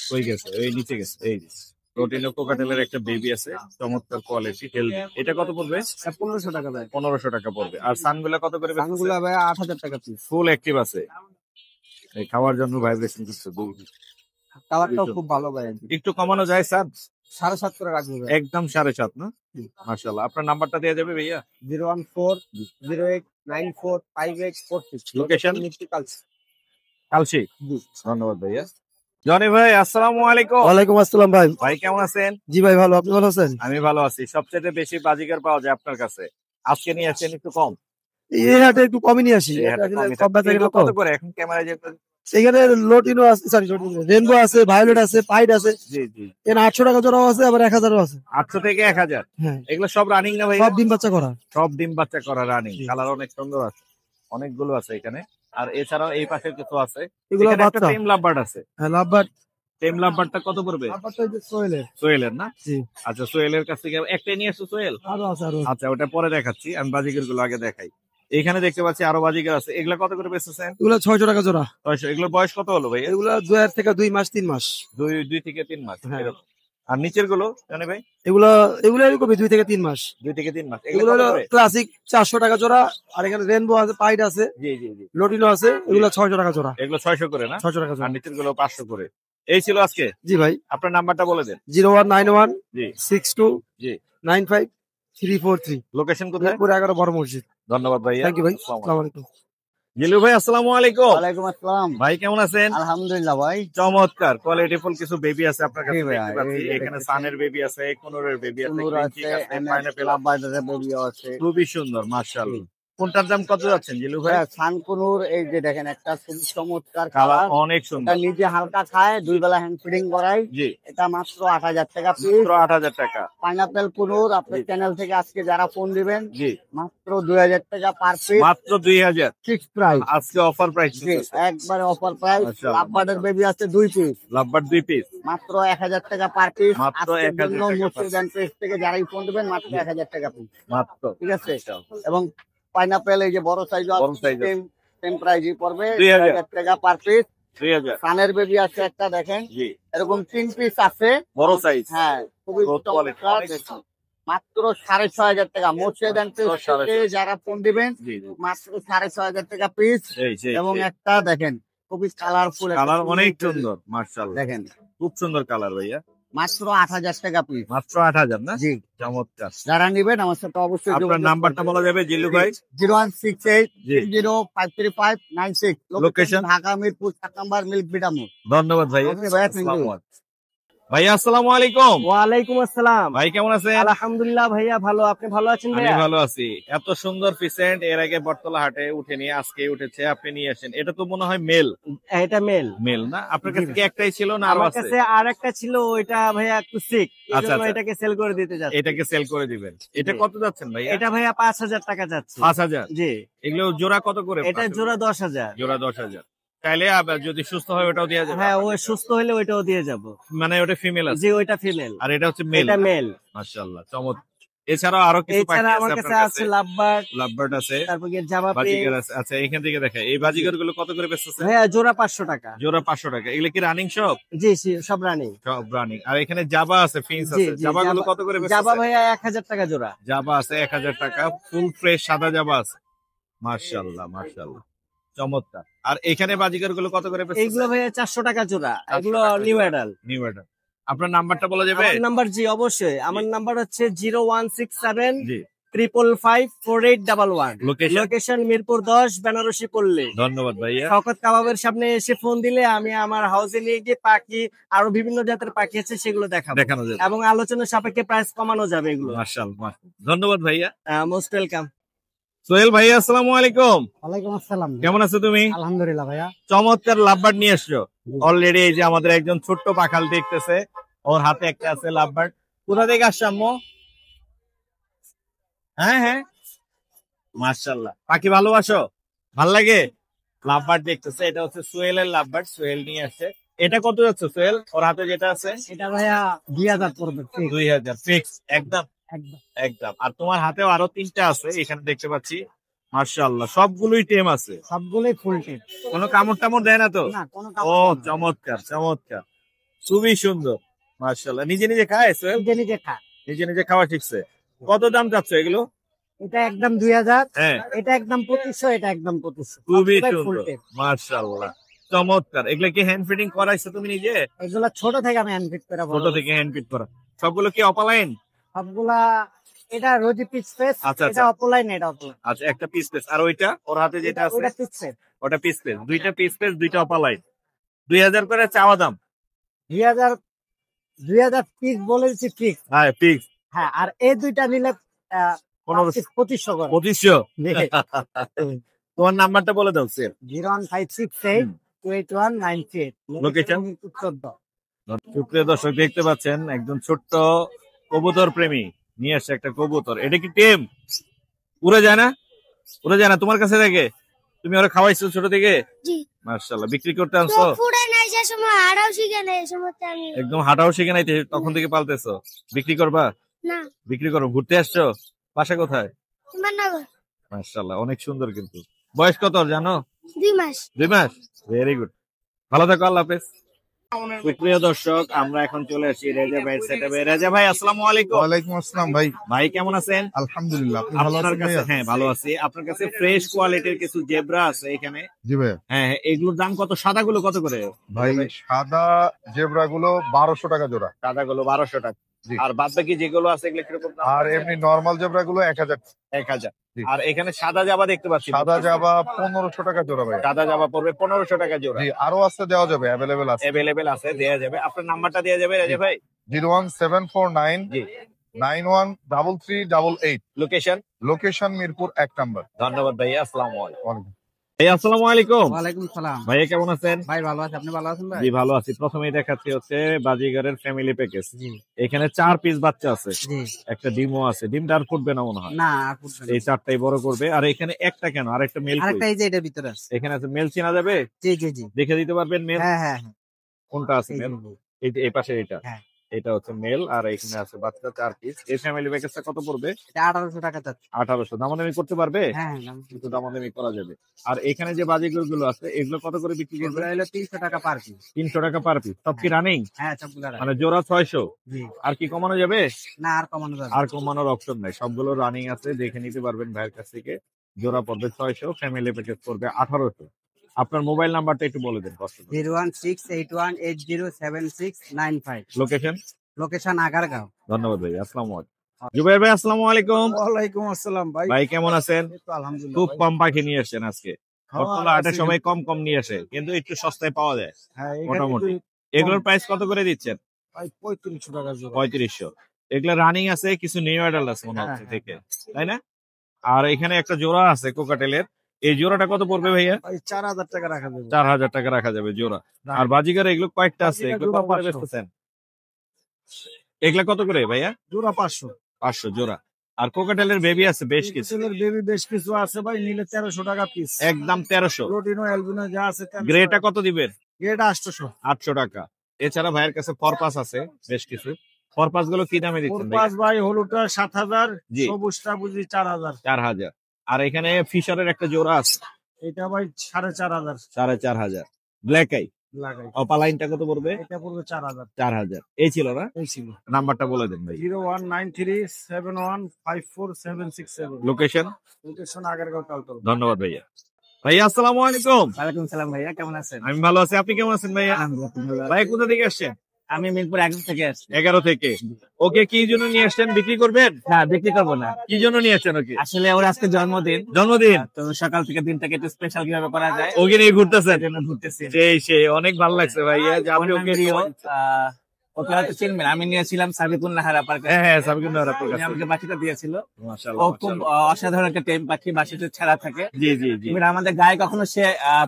কই গেছে? এই নিচে গেছে, এই যে। রোটিনো কোকাটেলের একটা বেবি আছে, চমৎকার কোয়ালিটি, হেলদি। এটা কত পড়বে? 1500 টাকা ভাই। 1500 টাকা পড়বে। আর সানগুলা কত করে? সানগুলো ভাই 8000 টাকা পিস। ফুল অ্যাক্টিভ আছে, এই খাওয়ার জন্য ভাইব্রেশন করছে। কালারটাও খুব ভালো ভাই। একটু কমানো যায় স্যার? 7.5 করে রাখবো ভাই। একদম 7.5 না? মাশাআল্লাহ। আপনার নাম্বারটা দেওয়া যাবে ভাইয়া? 01408945846। লোকেশন? মিষ্টি কালচি। কালসি। ধন্যবাদ ভাইয়া। জনি ভাই আসসালামু আলাইকুম। ওয়ালাইকুম আসসালাম ভাই। ভাই কেমন আছেন? জি ভাই ভালো, আপনি ভালো আছেন? আমি ভালো আছি। সবচেয়ে বেশি বাজিকার পাওয়া যায় আপনার কাছে, আজকে নিয়ে আসছেন একটু কম। এই হাটে একটু কমই নিয়ে আসি। এই হাটে কমই সব বেচা এগুলো কিনা কত তো। করে এখন ক্যামেরায় যে? এখানে লোটিনো আছে, সরি রেনবো আছে, ভায়োলেট আছে, পাইড আছে। জি জি। এখানে 800 টাকা জোড়াও আছে, আবার 1000ও আছে। 800 থেকে 1000। হ্যাঁ, এগুলো সব রানিং না ভাই? সব ডিম বাচ্চা করা। সব ডিম বাচ্চা করা রানিং। কালার অনেক সুন্দর আছে, অনেকগুলো আছে এখানে। আর এছাড়াও এই পাশে কিছু আছে। এগুলো এখানে একটা বাচ্চা। টেম লাভবার্ড আছে। হ্যাঁ, লাভবার্ড। টেম লাভবার্ডটা কত পড়বে? লাভবার্ডটা এই যে সোহেলের। সোহেলের না? জি। আচ্ছা, সোহেলের কাছ থেকে একটাই নিয়ে আসছো সোহেল? আরো আছে, আরো আছে। আচ্ছা, ওটা পরে দেখাচ্ছি, আমি বাজিকের গুলো আগে দেখাই। এখানে দেখতে পাচ্ছি আরো বাজিকার আছে। এগুলা কত করে বেচতেছেন? এগুলো 600 টাকা জোড়া। 600। এগুলো বয়স কত হলো ভাই? এগুলো 2 থেকে 2 মাস 3 মাস। 2 থেকে 3 মাস হ্যাঁ। এরকম। আর নিচের গুলো জানে ভাই? এগুলো এরকম 2 থেকে 3 মাস। 2 থেকে 3 মাস। এগুলো এগুলো কত হলো করে? ক্লাসিক 400 টাকা জোড়া। আর এখানে রেনবো আছে, পাইড আছে, জি জি জি। লোটিনো আছে, এগুলো 600 টাকা জোড়া। এগুলো 600 করে না? 600 টাকা আর জোড়া। নিচের গুলো 500 করে। এই ছিল আজকে। জি ভাই। আপনার নাম্বারটা বলে দেন। 0191 জি 62 জি। 95 343। লোকেশন কোথায়? মিরপুর 11 বড় মসজিদ। ধন্যবাদ ভাইয়া। থ্যাংক ইউ ভাই। আসসালামু আসসালামু আলাইকুম। জিলু ভাই আসসালামু আলাইকুম। ওয়ালাইকুম আসসালাম। ভাই কেমন আছেন? আলহামদুলিল্লাহ ভাই। চমৎকার কোয়ালিটিফুল কিছু বেবি আছে আপনার কাছে, জি ভাইয়া, দেখতে পাচ্ছি। এই যে এখানে দেখতেছেন। সানের বেবি আছে, কোনরের বেবি আছে, কুনুর গ্রিন আছে, চিক আছে, এমএস পাইনাপল লাভবার্ডের বেবিও আছে। খুবই সুন্দর মাশাআল্লাহ। কোনটার দাম কত যাচ্ছেন জিলু ভাই? ভাইয়া সানকুনুর এই যে দেখেন একটা খুব চমৎকার কালার কালার। অনেক এটা সুন্দর। নিজে হালকা খায়, 2 বেলা হ্যান্ড ফিডিং করাই। জি। এটা মাত্র 8000 টাকা পিস। মাত্র 8000 টাকা। পাইনাপেল কুনুর আপনার জি। চ্যানেল থেকে আজকে যারা ফোন দিবেন জি। মাত্র 2000 টাকা পার পিস। মাত্র 2000। Fixed price. আজকে অফার প্রাইস জি একবারে অফার প্রাইস। মাশাআল্লাহ, লাভবার্ডের বেবি আছে 2 পিস, লাভবার 2 পিস। মাত্র 1000 টাকা পার পিস। মাত্র আজকের 1000 জন্য টাকা per মসজিদ এন্ড পেজ থেকে যারাই ফোন দিবেন মাত্র 1000 টাকা পিস। মাত্র। ঠিক আছে। এবং পাইনাপেল এই যে বড় সাইজ বড় size আছে। সেম প্রাইসই পড়বে 2000 2000 টাকা পার পিস। 2000। কানের বেবি আছে একটা দেখেন, জি। এরকম 3 পিস আছে। বড় সাইজ। হ্যাঁ খুবই Growth quality চমৎকার। অনেক সুন্দর। মাত্র 6500 টাকা মসজিদ এন্ড পেজ মাত্র 6500 থেকে যারা ফোন দিবেন জি জি। মাত্র 6500 টাকা পিস। সেই এবং একটা দেখেন খুবই কালারফুল কালার অনেক সুন্দর মাশাআল্লাহ। দেখেন খুব সুন্দর কালার ভাইয়া। মাত্র 8000 টাকা পিস। মাত্র 8000 না? জি। চমৎকার। যারা নিবেন আমার সাথে অবশ্যই আপনার নাম্বারটা বলা যাবে জিল্লু ভাই? 0168 জি। 0533596। Location? ঢাকা মিরপুর 7 নম্বর মিল্ক বিটামুর। ধন্যবাদ ভাইয়া। Okay ভাইয়া, thank you. আসসালামু আলাইকুম। ভাইয়া আসসালামু আলাইকুম। ওয়ালাইকুম আসসালাম। ভাই কেমন আছেন? আলহামদুলিল্লাহ ভাইয়া ভালো, আপনি ভালো আছেন আমি ভাইয়া? ভালো আছি। এত সুন্দর পিসেন্ট এর আগে বটতলা হাটে উঠেনি, আজকে উঠেছে, আপনি নিয়ে আসেন। এটা তো মনে হয় মেল। এটা মেল। মেল না? আপনার কাছে কি একটাই ছিল না আরো আমার আছে? কাছে আর একটা ছিল, ওইটা ভাইয়া একটু সিক, আচ্ছা, এজন্য আচ্ছা। এটাকে সেল করে দিতে যাচ্ছি। এটাকে সেল করে দিবেন। এটা জি। কত যাচ্ছেন ভাইয়া? এটা ভাইয়া 5000 টাকা যাচ্ছে। 5000। জি। এগুলো জোড়া কত করে? এটা জোড়া 10,000। জোড়া 10,000। চাইলে আবার যদি সুস্থ হয় ওটাও দেওয়া যাবে। হ্যাঁ, ও সুস্থ হলে ওইটাও দিয়ে যাব। মানে ওটা ফিমেল আছে জি, ওইটা ফিমেল, আর এটা হচ্ছে মেল। এটা মেল। মাশাআল্লাহ চমৎকার। এছাড়াও আরো কিছু পাখি এছাড়া আছে আমার আপনার কাছে আছে কাছে? লাভবার্ড, লাভবার্ড আছে, তারপর গিয়ে জাভা বাজিকার আছে। আচ্ছা, এখান থেকে দেখা এই বাজিকার গুলো কত করে বেচতেছে? ভাইয়া জোড়া 500 টাকা। জোড়া 500 টাকা। এগুলো কি রানিং সব? জি সব রানিং। সব রানিং। আর এখানে জাবা আছে, ফিন্স জি আছে। জি, জাবা গুলো কত করে জাভা বেচতেছে? ভাইয়া 1000 টাকা জোড়া। জাবা আছে 1000 টাকা, ফুল ফ্রেশ সাদা জাবা আছে। মাশাআল্লাহ মাশাআল্লাহ চমৎকার। আর এখানে বাজিকার গুলো কত করে বেচতেছে? এইগুলো ভাইয়া 400 টাকা জোড়া। 400 এগুলো টাকা নিউ জোড়া। অ্যাডাল। New order. আপনার নাম্বারটা বলা যাবে? আমার নাম্বার, জি অবশ্যই, আমার নাম্বার হচ্ছে 0167 জি। 555 4811। লোকেশন? লোকেশন মিরপুর 10, বেনারসি পল্লী। ধন্যবাদ ভাইয়া। শওকত কাবাবের সামনে এসে ফোন দিলে আমি আমার হাউসে নিয়ে গিয়ে পাখি, আরো বিভিন্ন জাতের পাখি আছে সেগুলো দেখাবো, দেখানো যাবে। এবং আলোচনার সাপেক্ষে প্রাইস কমানো যাবে এগুলো। মাশাআল্লাহ। ধন্যবাদ ভাইয়া। Most welcome. সোহেল ভাইয়া আসসালামু আলাইকুম। ওয়ালাইকুম আসসালাম। কেমন আছো তুমি? আলহামদুলিল্লাহ ভাইয়া। চমৎকার লাভবার্ড নিয়ে এসছো। অলরেডি এই যে আমাদের একজন ছোট্ট পাখাল দেখতেছে, ওর হাতে একটা আছে লাভবার্ড। কোথা থেকে আসছো আম্মু? হ্যাঁ হ্যাঁ, মাশাআল্লাহ। পাখি ভালোবাসো? ভাল লাগে? লাভবার্ড দেখতেছে, এটা হচ্ছে সোহেলের লাভবার্ড, সোহেল নিয়ে আসছে। এটা কত যাচ্ছে সোহেল? ওর হাতে যেটা আছে এটা ভাইয়া 2000 পড়বে। 2000 ফিক্স একদম একদম। একদম। আর তোমার হাতেও আরো 3টা আছে এখানে দেখতে পাচ্ছি। মাশাআল্লাহ সবগুলোই টেম আছে, সবগুলোই ফুল টিপ। কোনো কামড় টামড় দেয় না তো? না কোনো ও চমৎকার চমৎকার, খুবই সুন্দর। মাশাআল্লাহ, নিজে নিজে খাইছো? নিজে নিজে খা। নিজে নিজে খাওয়া শিখছে। কত দাম চাচ্ছ এগুলো? এটা একদম 2000, হ্যাঁ, এটা একদম 2500, এটা একদম 2500। খুবই সবগুলাই full সুন্দর, tape। মাশাআল্লাহ, চমৎকার। এগুলো কি হ্যান্ড ফিটিং করাইছো তুমি নিজে? এগুলা ছোট থেকে আমি হ্যান্ড ফিট করে বড় ছোট থেকে হ্যান্ড ফিট করা। সবগুলো কি অপালাইন? সবগুলা। এটা রোজি পিস পেস, আচ্ছা, এটা অফলাইন, এটা অফলাইন। আচ্ছা, একটা পিস পিস। আর ওইটা ওর হাতে যেটা আছে ওটা পিস সেট। ওটা পিস পিস। দুইটা পিস পিস, দুইটা অপালাইন। 2000 করে চাওয়া দাম। 2000 পিস বলেছি ফিক্স। হ্যাঁ, ফিক্স। হ্যাঁ, আর এই দুইটা নিলে 2500 করে। 2500। তোমার নাম্বারটা বলে দাও স্যার। 01568281938। Location? 14। সুপ্রিয় দর্শক, দেখতে পাচ্ছেন একজন ছোট্ট কবুতর প্রেমী নিয়ে আসছে একটা কবুতর। এটা কি টেম? উড়ে যায় না? উড়ে যায় না তোমার কাছে থেকে? তুমি ওরা খাওয়াইছো ছোট থেকে? জি। মাশাআল্লাহ, বিক্রি করতে আনছো? চোখ ফুড়ে নাই যে সময় হারাও শিখে নাই এই সময় আমি একদম হাঁটাও শিখে নাই তখন থেকে পালতেছো? বিক্রি করবা? না। বিক্রি করো। ঘুরতে আসছো? বাসা কোথায়? তোমার নগর মাশাআল্লাহ, অনেক সুন্দর। কিন্তু বয়স কত ওর জানো? 2 মাস। 2 মাস। Very good. ভালো থাকো, আল্লাহ হাফেজ। সুপ্রিয় দর্শক, আমরা এখন চলে আসছি রেজা ভাইয়ের সেটআপে। রেজা ভাই, আসসালামু আলাইকুম। ওয়ালাইকুম আসসালাম ভাই। ভাই কেমন আছেন? আলহামদুলিল্লাহ, আপনি ভালো আপনার আছেন কাছে? ভাইয়া? হ্যাঁ, ভালো আছি। আপনার কাছে ফ্রেশ কোয়ালিটির কিছু জেব্রা আছে এখানে। জি ভাইয়া। হ্যাঁ হ্যাঁ, এগুলোর দাম কত? সাদাগুলো কত করে? ভাই সাদা জেব্রা গুলো 1200 টাকা জোড়া, সাদাগুলো 1200 টাকা। জি। আর বাদ বাকি যেগুলো আছে এগুলো কিরকম দাম? আর এমনি নরমাল জেব্রা গুলো 1000। 1000। জি। আর এখানে সাদা জাবা দেখতে পাচ্ছি। সাদা জাবা 1500 টাকা জোড়া ভাই। সাদা জাবা পড়বে 1500 টাকা জোড়া। জি, আরো আছে, দেওয়া যাবে, অ্যাভেলেবেল আছে। অ্যাভেলেবেল আছে, দেয়া যাবে। আপনার নাম্বারটা দেয়া যাবে রেজা ভাই? 01749 জি। 913388। লোকেশন? Location Mirpur 1 number. ধন্যবাদ ভাইয়া, আসসালামু আলাইকুম। ওয়ালাইকুম। ভাই আসসালামু আলাইকুম। ওয়ালাইকুম সালাম। ভাইয়া কেমন আছেন? ভাই ভালো আছে, আপনি ভালো আছেন ভাই? জি, ভালো আছি। প্রথমেই দেখাচ্ছি হচ্ছে বাজিগারের ফ্যামিলি প্যাকেজ। জি এখানে 4 পিস বাচ্চা আছে, জি। একটা ডিমও আছে। ডিমটা আর ফুটবে না মনে হয়। না, আর ফুটবে না। এই 4টাই বড় করবে। আর এখানে একটা কেন? আরেকটা মেল কই? আরেকটা এই যে এটার ভিতরে আছে। এখানে আছে মেল, চেনা যাবে? জি জি জি। দেখে দিতে পারবেন মেল? হ্যাঁ হ্যাঁ হ্যাঁ। কোনটা আছে এই যে, মেল? এই যে এই পাশে এটা। হ্যাঁ। এটা হচ্ছে মেল, আর এখানে আছে বাচ্চা 4 পিস। এই ফ্যামিলি প্যাকেজটা কত পড়বে? এটা 1800 টাকা যাচ্ছে। 1800। দামাদামি করতে পারবে? হ্যাঁ হ্যাঁ। কিন্তু দামাদামি করা যাবে। আর এখানে যে বাজিগুলো গুলো আছে এগুলো কত করে বিক্রি করবে? এগুলো হলো 300 টাকা পার পিস। 300 টাকা পার পিস। সব কি রানিং? হ্যাঁ, সবগুলো রাখা। মানে জোড়া 600। জি। আর কি কমানো যাবে? না, আর কমানো যাবে না। আর কমানোর অপশন নাই, সবগুলো রানিং আছে। দেখে নিতে পারবেন ভাইয়ের কাছ থেকে। জোড়া পড়বে 600, ফ্যামিলি প্যাকেজ পড়বে 1800। আপনার মোবাইল নাম্বারটা একটু বলে দেন কষ্ট করে। 01681807695। লোকেশন? লোকেশন আগারগাঁও। ধন্যবাদ ভাই, আসসালামু আলাইকুম। জুবাইর ভাই আসসালামু আলাইকুম। ওয়ালাইকুম আসসালাম ভাই। ভাই কেমন আছেন? আলহামদুলিল্লাহ। খুব কম পাখি নিয়ে আসছেন আজকে। হ্যাঁ, বর্তমানে হাটের সময় কম কম নিয়ে আসে, কিন্তু একটু সস্তায় পাওয়া যায় হ্যাঁ, মোটামুটি। এগুলোর প্রাইস কত করে দিচ্ছেন? ভাই 3500 টাকা জোড়া। 3500। এগুলো রানিং আছে, কিছু নিউ অ্যাডাল্ট আছে মনে হচ্ছে হ্যাঁ, থেকে, তাই না? আর এখানে একটা জোড়া আছে কোকাটেলের। এই জোড়াটা কত পড়বে ভাইয়া? ভাই 4000 টাকা রাখা যাবে। 4000 টাকা রাখা যাবে জোড়া। আর বাজিগার এগুলো কয়েকটা আছে, বাজিগার এগুলো জোড়া কত করে 500। বেচতেছেন? এগুলা কত করে ভাইয়া? জোড়া 500। 500 জোড়া। আর কোকাটেলের বেবি আছে বেশ কিছু। বেবি বেশ কিছু আছে ভাই, নিলে 1300 টাকা পিস। একদম 1300। প্রোটিনো অ্যালবিনো যা আছে 1300 গ্রেটা টাকা। কত দিবেন? এটা 800। 800 টাকা। এছাড়া ভাইয়ের কাছে ফরপাস আছে বেশ কিছু। ফরপাস গুলো কি দামে দিচ্ছেন ভাই? পাঁচ ভাই হলুদটা 7000, জি। সবুজটা বুঝি 4000। 4000। আর এখানে ফিশারের একটা জোড়া আছে এটা ভাই 4500 4500। ব্ল্যাক আই লাগাই। অপালাইনটা কত পড়বে? এটা পড়বে 4000। 4000। এই ছিল না? এই ছিল। নাম্বারটা বলে দেন ভাই। 01937154767। লোকেশন? লোকেশন আগারগাঁও তালতলা। ধন্যবাদ ভাইয়া। ভাইয়া আসসালামু আলাইকুম। ওয়ালাইকুম সালাম ভাইয়া, কেমন আছেন? আমি ভালো আছি, আপনি কেমন আছেন ভাইয়া? আলহামদুলিল্লাহ। ভাই কোথা থেকে আসছেন? আমি মিরপুর 11 থেকে আসছি। 11 থেকে। ওকে কি জন্য নিয়ে আসছেন? বিক্রি করবেন? না, বিক্রি করবো না। কি জন্য নিয়ে আসছেন ওকে? আসলে ওর আজকে জন্মদিন, জন্মদিন। তো সকাল থেকে দিনটাকে একটু স্পেশাল কিভাবে করা যায় ওকে নিয়ে ঘুরতেছেন? এই জন্য ঘুরতেছি। সেই অনেক ভালো লাগছে ভাইয়া যে আপনি ওর নাম ওকে। রিও। ওকে হয়তো চিনবেন, আমি নিয়েছিলাম সাবিকুল নাহার আপার কাছে। হ্যাঁ হ্যাঁ, সাবিকুন্নাহর আপুর উনি কাছে। আমাকে বাকিটা দিয়েছিল। মাশাআল্লাহ, ও খুব অসাধারণ একটা টেম পাখি, বাসিতে ছাড়া থাকে। জি জি জি। এবার আমাদের গায়ে কখনো সে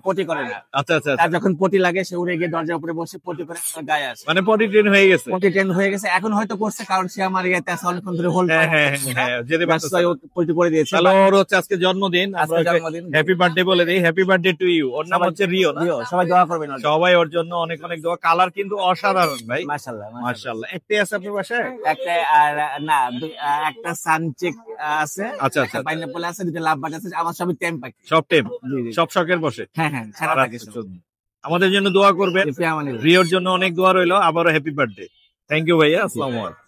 পটি করে না। আচ্ছা আচ্ছা। তার যখন পটি লাগে সে উড়ে গিয়ে দরজার উপরে বসে পটি করে আমার গায়ে আসে। মানে পটি ট্রেন হয়ে গেছে। পটি ট্রেন হয়ে গেছে, এখন হয়তো করছে কারণ সে আমার ইয়েতে আছে, অনেকক্ষণ ধরে হোল্ড। হ্যাঁ হ্যাঁ হ্যাঁ, যেতে পারতেছে না। পটি করে দিয়েছে। তাহলে ওর হচ্ছে আজকে জন্মদিন। আজকে জন্মদিন। হ্যাপি বার্থডে বলে দেই। Happy birthday to you. ওর নাম হচ্ছে রিও না? রিও, সবাই দোয়া করবেন ওর জন্য। সবাই ওর জন্য অনেক অনেক দোয়া। কালার কিন্তু অসাধারণ ভাই। মাশাআল্লাহ মাশাআল্লাহ। মাশাআল্লাহ। একটাই আছে আপনার বাসায়? একটা আর না, একটা সানচেক আছে, আচ্ছা আচ্ছা। পাইনাপল আছে, দুটো লাভবার্ড আছে। আমার সবই টেম পাখি। সব টেম, জি জি। সব শখের বসে। হ্যাঁ হ্যাঁ, সারা থাকে সব। আমাদের জন্য দোয়া করবেন। ফিয়ামানিল্লাহ। রিওর জন্য অনেক দোয়া রইলো। আবারও হ্যাপি বার্থডে। থ্যাংক ইউ ভাইয়া, আসসালামু আলাইকুম।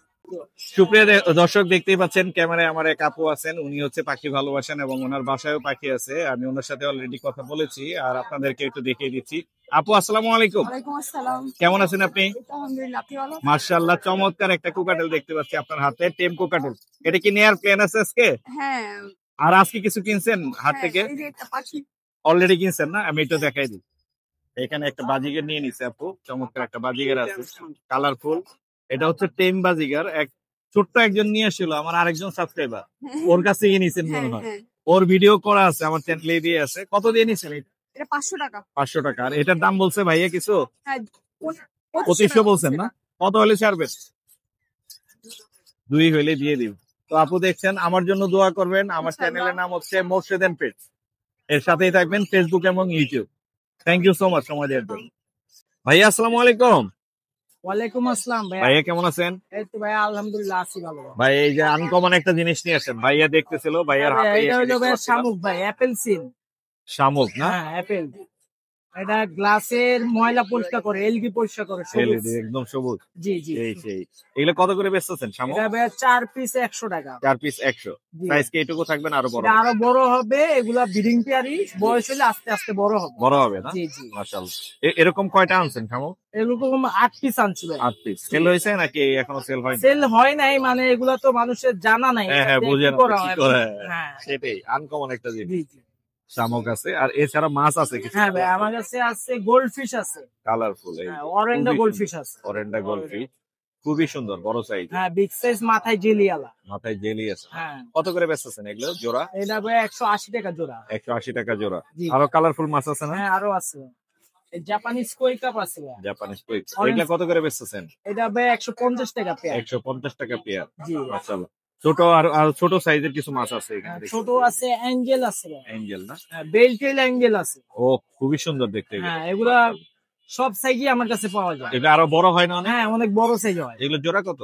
সুপ্রিয় দর্শক, দেখতেই পাচ্ছেন ক্যামেরায় আমার এক আপু আছেন, উনি হচ্ছে পাখি ভালোবাসেন এবং ওনার বাসায়ও পাখি আছে। আমি ওনার সাথে অলরেডি কথা বলেছি আর আপনাদেরকে একটু দেখিয়ে দিচ্ছি। আপু আসসালামু আলাইকুম, ওয়ালাইকুম আসসালাম। কেমন আছেন আপনি? আলহামদুলিল্লাহ, আপনি ভালো? মার্শাল্লাহ, চমৎকার একটা কোকাটেল দেখতে পাচ্ছি আপনার হাতে, টেম কোকাটেল। এটা কি নেয়ার প্ল্যান আছে আজকে? হ্যাঁ। আর আজকে কিছু কিনছেন হাট হ্যাঁ, থেকে? এই যে একটা পাখি। অলরেডি কিনছেন না? আমি একটু দেখাই দিই। এখানে একটা বাজিগার নিয়ে নিছে আপু, চমৎকার একটা বাজিগার আছে, কালারফুল। এটা হচ্ছে টেম বাজিগার। এক ছোট্ট একজন নিয়ে আসছিল, আমার আরেকজন সাবস্ক্রাইবার, ওর কাছে গিয়ে নিছেন মনে হ্যাঁ, হয়। হ্যাঁ। ওর ভিডিও করা আছে, আমার চ্যানেলে দিয়ে আছে। কত দিয়ে নিছেন? এটা 500 টাকা। 500 টাকা। আর এটার দাম বলছে ভাইয়া কিছু? হ্যাঁ, 2500 বলছেন না? কত হলে ছাড়বেন? 2 হলে দিয়ে দিব। তো আপু দেখছেন, আমার জন্য দোয়া করবেন। আমার চ্যানেলের নাম হচ্ছে মোর্শেদ এন্ড পেটস, এর সাথেই থাকবেন ফেসবুক এবং YouTube. Thank you so much সময় দেওয়ার জন্য। ভাইয়া আসসালামু আলাইকুম। ওয়ালাইকুম আসসালাম ভাইয়া। ভাইয়া কেমন আছেন? এই তো ভাইয়া আলহামদুলিল্লাহ আছি ভালো। ভাই এই যে আনকমন একটা জিনিস নিয়ে আসেন, ভাইয়া দেখতেছিল, ভাইয়ার হাতে এটা হলো ভাইয়া শামুক ভাই, অ্যাপেল সিন। শামুক না? হ্যাঁ, অ্যাপেল। এটা গ্লাসের ময়লা পরিষ্কার করে, এলগি পরিষ্কার করে, সবুজ। LED একদম সবুজ। জি জি। সেই এগুলো কত করে বেচতেছেন শামুক? এটা ভাইয়া 4 পিস 100 টাকা। 4 পিস 100। জি। সাইজ কি এটুকু থাকবেন আরো বড়? এটা আরো বড় হবে, এগুলা ব্রিডিং পেয়ারি, বয়স হলে আস্তে আস্তে বড় হবে। বড় হবে না? জি জি। মাশাআল্লাহ। এরকম কয়টা আনছেন শামুক? এরকম 8 পিস আনছি ভাই। 8 পিস। সেল হয়েছে নাকি এখনো সেল হয়নি? সেল হয় নাই, মানে এগুলা তো মানুষের জানা নাই। হ্যাঁ হ্যাঁ, এটা বুঝে কি করা হয়? করে। হ্যাঁ। সেটাই আনকমন একটা জিনিস। জি জি। শামুক আছে, আর এছাড়া মাছ আছে কিছু? হ্যাঁ ভাই, আমার কাছে আছে গোল্ড ফিশ আছে। কালারফুল, এই হ্যাঁ, অরেন্ডা গোল্ড ফিশ আছে। অরেন্ডা গোল্ডফিশ, খুবই সুন্দর, বড় সাইজ, হ্যাঁ, বিগ সাইজ, মাথায় জেলি আলা। মাথায় জেলি আছে। হ্যাঁ, কত করে বেচতেছেন এগুলো জোড়া? এটা ভাই 180 টাকা জোড়া। 180 টাকা জোড়া। জি। আরো কালারফুল মাছ আছে না? হ্যাঁ, আরো আছে। এই জাপানিজ কই কাপ আছে ভাই। জাপানিজ কুইক, এগুলা কত করে বেচতেছেন? এটা ভাই 150 টাকা পেয়ার। 150 টাকা পেয়ার। জি। মাশাআল্লাহ। ছোট আর ছোট সাইজের কিছু মাছ আছে এখানে দেখছি। ছোট আছে, অ্যাঞ্জেল আছে ভাই। অ্যাঞ্জেল না? হ্যাঁ, বেলটেল অ্যাঞ্জেল আছে। ও খুবই সুন্দর দেখতে এগুলো। হ্যাঁ, এগুলা সব সাইজই আমার কাছে পাওয়া যায়। এগুলো আরো বড় হয় না অনেক? হ্যাঁ, অনেক বড় সাইজ হয়। এগুলো জোড়া কত?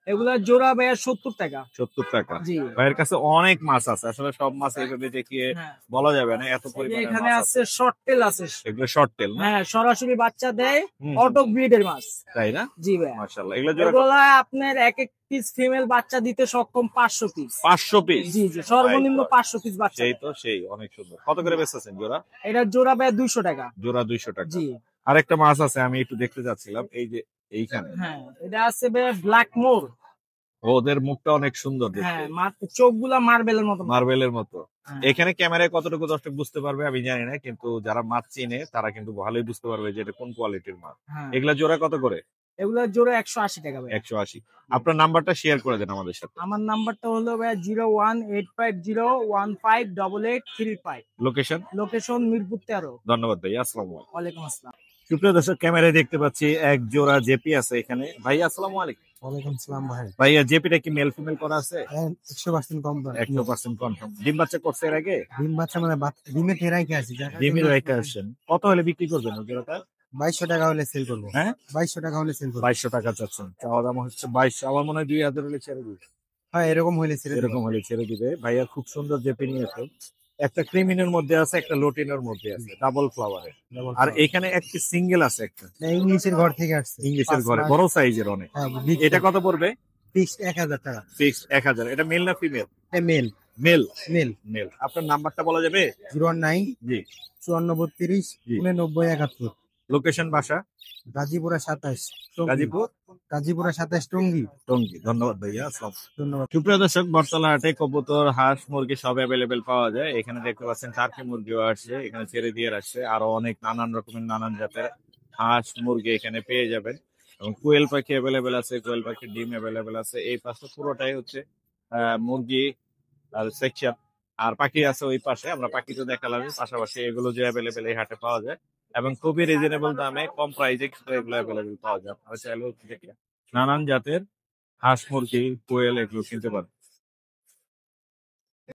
এগুলা জোড়া ভাই 70 টাকা। 70 টাকা। জি। ভাইয়ের কাছে অনেক মাছ আছে, আসলে সব মাছ এইভাবে দেখিয়ে হ্যাঁ, বলা যাবে না, এত পরিমাণে এখানে মাছ আছে। আছে শর্ট টেল আছে। এগুলো শর্ট টেল না? হ্যাঁ, সরাসরি বাচ্চা দেয়, হুম। অটো ব্রিডের মাছ। তাই না? জি ভাই। মাশাআল্লাহ। এগুলো জোড়া কত? এগুলা আপনার এক এক পিস ফিমেল বাচ্চা দিতে সক্ষম 500 পিস। 500 পিস। জি জি, সর্বনিম্ন 500 পিস বাচ্চা সেই দেয়। তো সেই, অনেক সুন্দর। কত করে বেচতেছেন জোড়া? এটা জোড়া ভাই 200 টাকা। জোড়া 200 টাকা। জি। আরেকটা মাছ আছে, আমি একটু দেখতে যাচ্ছিলাম, এই যে এইখানে। হ্যাঁ, এটা আছে ভাই ব্ল্যাক মোর। ওদের মুখটা অনেক সুন্দর হ্যাঁ, দেখতে, চোখগুলা মার্বেলের মতো। মার্বেলের মতো। হ্যাঁ। এখানে ক্যামেরায় কতটুকু দর্শক বুঝতে পারবে আমি জানি না, কিন্তু যারা মাছ চিনে তারা কিন্তু ভালোই বুঝতে পারবে যে এটা কোন কোয়ালিটির মাছ। হ্যাঁ, এগুলা জোড়া কত করে? এগুলা জোড়া 180 টাকা ভাই। 180। আপনার নাম্বারটা শেয়ার করে দেন আমাদের সাথে। আমার নাম্বারটা হলো ভাই 01850158835। লোকেশন? লোকেশন মিরপুর 13। ধন্যবাদ ভাই, আসসালামু আলাইকুম। ওয়ালাইকুম আসসালাম। সুপ্রিয় দর্শক, ক্যামেরায় দেখতে পাচ্ছি এক জোড়া জেপি আছে এখানে। ভাই আসসালামু আলাইকুম। ওয়ালাইকুম সালাম ভাই। ভাইয়া জেপিটা কি মেল ফিমেল করা আছে? 100% কম দাম। 100% কনফার্ম। ডিম বাচ্চা করছে এর আগে? ডিম বাচ্চা মানে ডিমে ঠেরাই কে আছে? ডিমের রাইতে আসছেন। কত হলে বিক্রি করবেন ওই জোড়াটা? 2200 টাকা হলে সেল করবো। হ্যাঁ, 2200 টাকা হলে সেল করবো। 2200 টাকা চাচ্ছেন। চাওয়া দাম হচ্ছে 2200। আমার মনে হয় 2000 হলে ছেড়ে দিবে। হ্যাঁ, এরকম হলে সেল এরকম হলে ছেড়ে দিবে। ভাইয়া খুব সুন্দর জেপি নিয়েছে। একটা ক্রিমিনের মধ্যে আছে, একটা লোটিনের মধ্যে আছে, ডাবল ফ্লাওয়ারে। আর এখানে একটি সিঙ্গেল আছে একটা। ইংলিশের ঘর থেকে আসছে। ইংলিশের ঘরে, বড় সাইজের অনেক। হ্যাঁ, এটা কত পড়বে? ফিক্সড 1000 টাকা। ফিক্সড 1000। এটা মেল না female? Male. Male. Male. Male. আপনার নাম্বারটা বলা যাবে? 019 জি। 5432 জি। 8971। লোকেশন বাসা? গাজীপুরা 27। গাজীপুর গাজীপুরা 27 টঙ্গী। টঙ্গী। ধন্যবাদ ভাইয়া, আসসালাম। ধন্যবাদ। সুপ্রিয় দর্শক, বটতলা হাটে কবুতর, হাঁস, মুরগি সব অ্যাভেলেবেল পাওয়া যায়। এখানে দেখতে পাচ্ছেন টার্কি মুরগিও আসছে, এখানে ছেড়ে দিয়ে রাখছে। আরো অনেক নানান রকমের নানান জাতের হাঁস মুরগি এখানে পেয়ে যাবেন। এবং কোয়েল পাখি অ্যাভেলেবেল আছে, কোয়েল পাখির ডিম অ্যাভেলেবেল আছে। এই পাশে পুরোটাই হচ্ছে মুরগি আর সেকশন, আর পাখি আছে ওই পাশে। আমরা পাখি তো দেখালাম, পাশাপাশি এগুলো যে অ্যাভেলেবেল এই হাটে পাওয়া যায় এবং খুবই রিজনেবল দামে, কম প্রাইসে কিন্তু এগুলো অ্যাভেলেবেল পাওয়া যায়। আপনারা চাইলেও দেখে নানান জাতের হাঁস মুরগি কোয়েল এগুলো কিনতে পারেন।